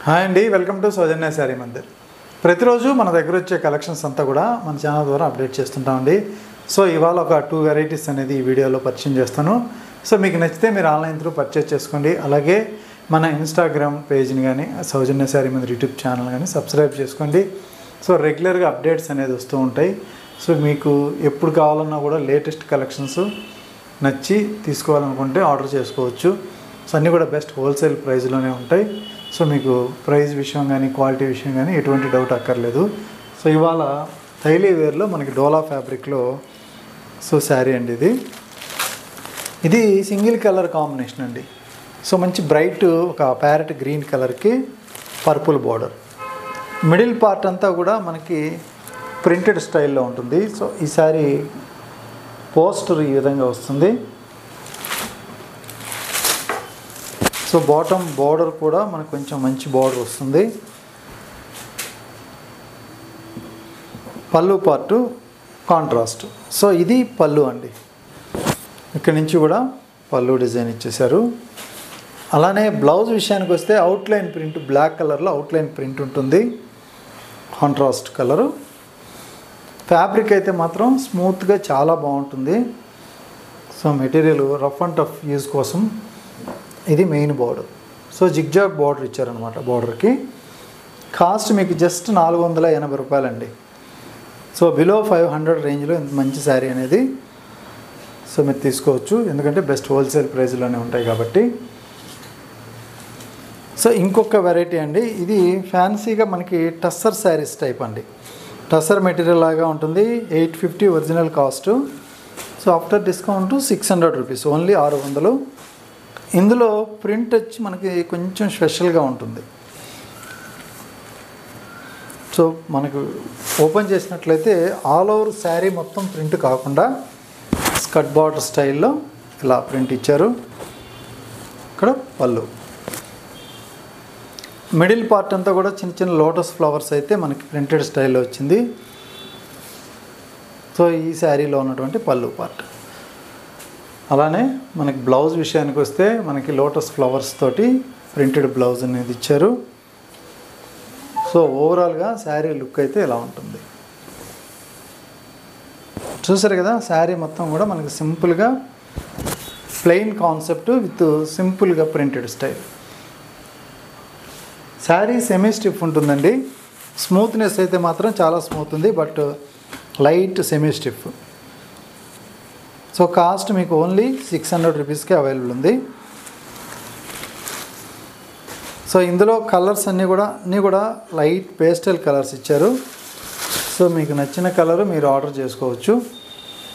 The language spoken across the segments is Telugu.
హాయ్ అండి, వెల్కమ్ టు సౌజన్య శారీ మందిర్. ప్రతిరోజు మన దగ్గర వచ్చే కలెక్షన్స్ అంతా కూడా మన ఛానల్ ద్వారా అప్డేట్ చేస్తుంటామండి. సో ఇవాళ ఒక 2 వెరైటీస్ అనేది ఈ వీడియోలో పరిచయం చేస్తాను. సో మీకు నచ్చితే మీరు ఆన్లైన్ త్రూ పర్చేస్ చేసుకోండి. అలాగే మన ఇన్స్టాగ్రామ్ పేజ్ని కానీ సౌజన్య శారీ మందిర్ యూట్యూబ్ ఛానల్ కానీ సబ్స్క్రైబ్ చేసుకోండి. సో రెగ్యులర్గా అప్డేట్స్ అనేది వస్తూ ఉంటాయి. సో మీకు ఎప్పుడు కావాలన్నా కూడా లేటెస్ట్ కలెక్షన్స్ నచ్చి తీసుకోవాలనుకుంటే ఆర్డర్ చేసుకోవచ్చు. సో అన్నీ కూడా బెస్ట్ హోల్సేల్ ప్రైస్లోనే ఉంటాయి. సో మీకు ప్రైస్ విషయం కానీ క్వాలిటీ విషయం కానీ ఎటువంటి డౌట్ అక్కర్లేదు. సో ఇవాళ డైలీ వేర్లో మనకి డోలా ఫ్యాబ్రిక్లో సో శారీ అండి. ఇది సింగిల్ కలర్ కాంబినేషన్ అండి. సో మంచి బ్రైట్ ఒక ప్యారెట్ గ్రీన్ కలర్కి పర్పుల్ బార్డర్, మిడిల్ పార్ట్ అంతా కూడా మనకి ప్రింటెడ్ స్టైల్లో ఉంటుంది. సో ఈ శారీ పోస్టర్ ఈ విధంగా వస్తుంది. సో బాటమ్ బార్డర్ కూడా మనకు కొంచెం మంచి బార్డర్ వస్తుంది. పళ్ళు పార్టు కాంట్రాస్ట్. సో ఇది పళ్ళు అండి. ఇక్కడ నుంచి కూడా పళ్ళు డిజైన్ ఇచ్చేశారు. అలానే బ్లౌజ్ విషయానికి వస్తే అవుట్లైన్ ప్రింట్ బ్లాక్ కలర్లో అవుట్లైన్ ప్రింట్ ఉంటుంది, కాంట్రాస్ట్ కలరు. ఫ్యాబ్రిక్ అయితే మాత్రం స్మూత్గా చాలా బాగుంటుంది. So material rough and tough use కోసం ఇది main border. So zigzag border ఇచ్చారనమాట. బార్డర్కి కాస్ట్ మీకు జస్ట్ 480 రూపాయలండి. సో బిలో 500 రేంజ్లో ఇంత మంచి శారీ అనేది సో మీరు తీసుకోవచ్చు, ఎందుకంటే బెస్ట్ హోల్సేల్ ప్రైస్లోనే ఉంటాయి కాబట్టి. సో ఇంకొక వెరైటీ అండి, ఇది ఫ్యాన్సీగా మనకి టస్సర్ శారీస్ టైప్ అండి. టస్సర్ మెటీరియల్ లాగా ఉంటుంది. 850 original cost. So after discount 600 rupees, only 600. ఇందులో ప్రింట్ వచ్చి మనకి కొంచెం స్పెషల్గా ఉంటుంది. సో మనకు ఓపెన్ చేసినట్లయితే ఆల్ ఓవర్ శారీ మొత్తం ప్రింట్ కాకుండా స్కర్ట్ బార్డర్ స్టైల్లో ఇలా ప్రింట్ ఇచ్చారు. ఇక్కడ పళ్ళు, మిడిల్ పార్ట్ అంతా కూడా చిన్న చిన్న లోటస్ ఫ్లవర్స్ అయితే మనకి ప్రింటెడ్ స్టైల్లో వచ్చింది. సో ఈ శారీలో ఉన్నటువంటి పళ్ళు పార్ట్. అలానే మనకి బ్లౌజ్ విషయానికి వస్తే మనకి లోటస్ ఫ్లవర్స్ తోటి ప్రింటెడ్ బ్లౌజ్ అనేది ఇచ్చారు. సో ఓవరాల్గా శారీ లుక్ అయితే ఇలా ఉంటుంది. చూసారు కదా, శారీ మొత్తం కూడా మనకి సింపుల్గా ప్లెయిన్ కాన్సెప్ట్ విత్ సింపుల్గా printed style. Sari semi stiff ఉంటుందండి. స్మూత్నెస్ అయితే మాత్రం చాలా స్మూత్ ఉంది, but light semi stiff. So cost మీకు ఓన్లీ 600 రూపీస్కి అవైలబుల్ ఉంది. సో ఇందులో కలర్స్ అన్నీ కూడా లైట్ పేస్టల్ కలర్స్ ఇచ్చారు. సో మీకు నచ్చిన కలరు మీరు ఆర్డర్ చేసుకోవచ్చు.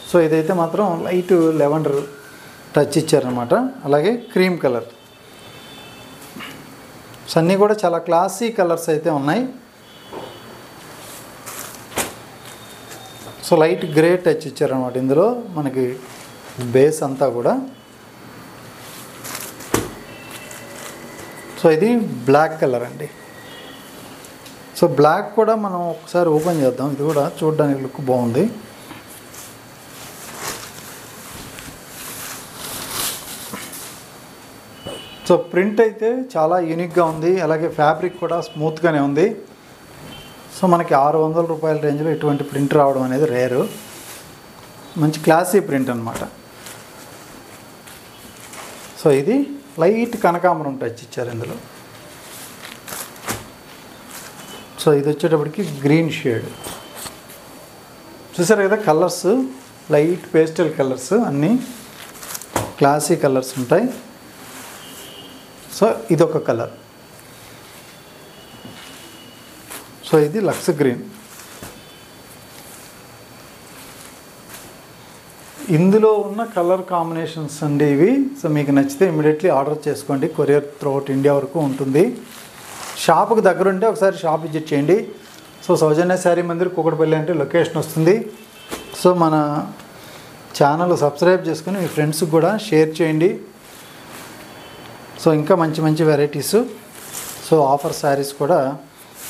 సో ఇదైతే మాత్రం లైట్ లెవెండర్ టచ్ ఇచ్చారనమాట. అలాగే క్రీమ్ కలర్. సో అన్నీ కూడా చాలా క్లాసీ కలర్స్ అయితే ఉన్నాయి. సో లైట్ గ్రే టచ్ ఇచ్చారనమాట ఇందులో మనకి బేస్ అంతా కూడా. సో ఇది బ్లాక్ కలర్ అండి. సో బ్లాక్ కూడా మనం ఒకసారి ఓపెన్ చేద్దాం. ఇది కూడా చూడడానికి లుక్ బాగుంది. సో ప్రింట్ అయితే చాలా యూనిక్గా ఉంది. అలాగే ఫ్యాబ్రిక్ కూడా స్మూత్గానే ఉంది. సో మనకి 600 రూపాయల రేంజ్లో ఇటువంటి ప్రింట్ రావడం అనేది రేరు. మంచి క్లాసీ ప్రింట్ అనమాట. సో ఇది లైట్ కనకాంబరం టచ్ ఇచ్చారు ఇందులో. సో ఇది వచ్చేటప్పటికి గ్రీన్ షేడ్. చూసారు కదా, కలర్స్ లైట్ పేస్టల్ కలర్స్, అన్నీ క్లాసీ కలర్స్ ఉంటాయి. సో ఇదొక కలర్. సో ఇది లక్స్ గ్రీన్. ఇందులో ఉన్న కలర్ కాంబినేషన్స్ అండి ఇవి. సో మీకు నచ్చితే ఇమీడియట్లీ ఆర్డర్ చేసుకోండి. కొరియర్ త్రూఅవుట్ ఇండియా వరకు ఉంటుంది. షాప్కి దగ్గర ఉంటే ఒకసారి షాప్ విజిట్ చేయండి. సో సౌజన్య శారీ మందిర్ కూకట్పల్లి అంటే లొకేషన్ వస్తుంది. సో మన ఛానల్ సబ్స్క్రైబ్ చేసుకుని మీ ఫ్రెండ్స్కి కూడా షేర్ చేయండి. సో ఇంకా మంచి మంచి వెరైటీస్, సో ఆఫర్ శారీస్ కూడా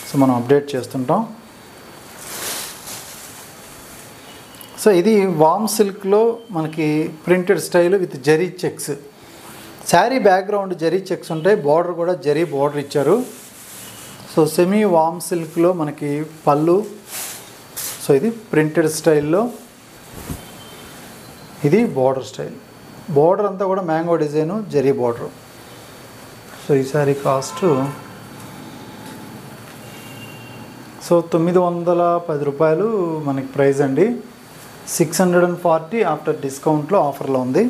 సో మనం అప్డేట్ చేస్తుంటాం. సో ఇది వామ్ సిల్క్లో మనకి printed style with zari checks. Sari background zari checks ఉంటాయి, బార్డర్ కూడా జరీ బార్డర్ ఇచ్చారు. సో సెమీ వామ్ సిల్క్లో మనకి పళ్ళు, సో ఇది ప్రింటెడ్ స్టైల్లో, ఇది బార్డర్ స్టైల్. బార్డర్ అంతా కూడా mango design, zari border. So ఈ సారీ కాస్ట్ సో 910 రూపాయలు మనకి ప్రైస్ అండి. 640 ఆఫ్టర్ డిస్కౌంట్లో ఆఫర్లో ఉంది.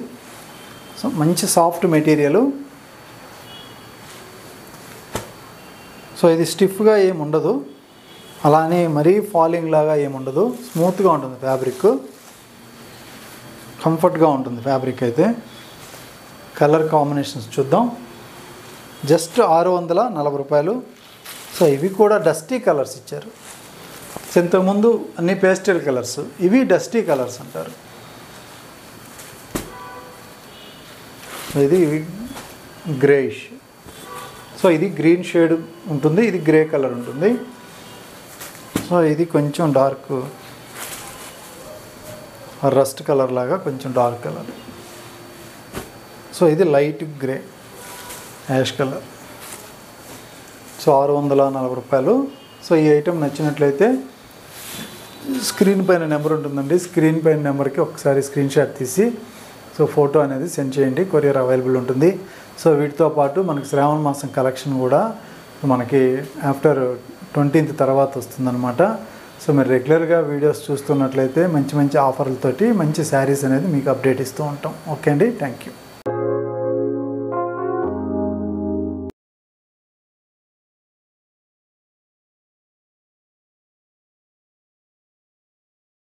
సో మంచి సాఫ్ట్ మెటీరియల్. సో ఇది స్టిఫ్గా ఏముండదు, అలానే మరీ ఫాలింగ్ లాగా ఏముండదు, స్మూత్గా ఉంటుంది ఫ్యాబ్రిక్, కంఫర్ట్గా ఉంటుంది ఫ్యాబ్రిక్ అయితే. కలర్ కాంబినేషన్స్ చూద్దాం. జస్ట్ 640 రూపాయలు. సో ఇవి కూడా డస్టీ కలర్స్ ఇచ్చారు. సో ఇంతకుముందు అన్ని పేస్టల్ కలర్స్, ఇవి డస్టీ కలర్స్ అంటారు. ఇది గ్రేయిష్. సో ఇది గ్రీన్ షేడ్ ఉంటుంది, ఇది గ్రే కలర్ ఉంటుంది. సో ఇది కొంచెం డార్క్ రస్ట్ కలర్ లాగా, కొంచెం డార్క్ కలర్. సో ఇది light grey ash colour. So 640 రూపాయలు. సో ఈ ఐటెం నచ్చినట్లయితే స్క్రీన్ పైన నెంబర్ ఉంటుందండి, స్క్రీన్ పైన నెంబర్కి ఒకసారి స్క్రీన్ షాట్ తీసి సో ఫోటో అనేది సెండ్ చేయండి, కొరియర్ అవైలబుల్ ఉంటుంది. సో వీటితో పాటు మనకి శ్రావణ మాసం కలెక్షన్ కూడా మనకి ఆఫ్టర్ 20th తర్వాత వస్తుందన్నమాట. సో మీరు రెగ్యులర్గా వీడియోస్ చూస్తున్నట్లయితే మంచి మంచి ఆఫర్లతోటి మంచి శారీస్ అనేది మీకు అప్డేట్ ఇస్తూ ఉంటాం. ఓకే అండి, థ్యాంక్ యూ.